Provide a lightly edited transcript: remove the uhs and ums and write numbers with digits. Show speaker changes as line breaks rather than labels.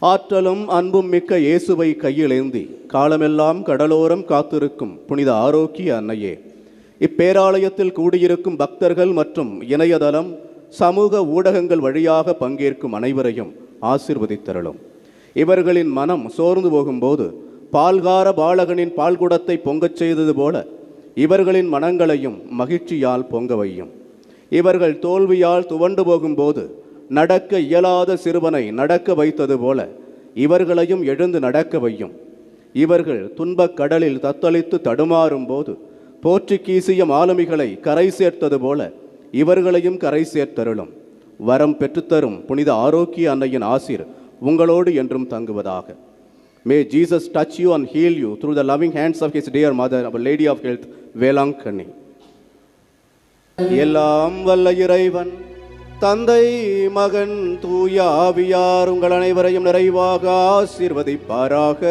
ஆற்றலும் அன்பும் மிக்க இயேசுவை கையிலேந்தி காலமெல்லாம் கடலோரம் காத்திருக்கும் புனித ஆரோக்கிய அன்னையே, இப்பேராலயத்தில் கூடியிருக்கும் பக்தர்கள் மற்றும் இணையதளம் சமூக ஊடகங்கள் வழியாக பங்கேற்கும் அனைவரையும் ஆசீர்வதித்தருளும். இவர்களின் மனம் சோர்ந்து போகும்போது பால்கார பாலகனின் பால்குடத்தை பொங்கச் செய்தது போல இவர்களின் மனங்களையும் மகிழ்ச்சியால் பொங்க வையும். இவர்கள் தோல்வியால் துவண்டு போகும்போது நடக்க இயலாத சிறுவனை நடக்க வைத்தது போல இவர்களையும் எழுந்து நடக்க வையும். இவர்கள் துன்பக் கடலில் தத்தளித்து தடுமாறும் போது போர்ச்சுகீசிய மாலுமிகளை கரை சேர்த்தது போல இவர்களையும் கரை சேர்த்தருளும். வரம் பெற்றுத்தரும் புனித ஆரோக்கிய அன்னையின் ஆசீர் உங்களோடு என்றும் தங்குவதாக. May Jesus touch you and heal you through the loving hands of his dear mother, our Lady of Health, Velankanni. எல்லாம் வல்ல இறைவன் தந்தை, மகன், தூய ஆவியார் உங்கள் அனைவரையும் நிறைவாக ஆசீர்வதிப்பாராக.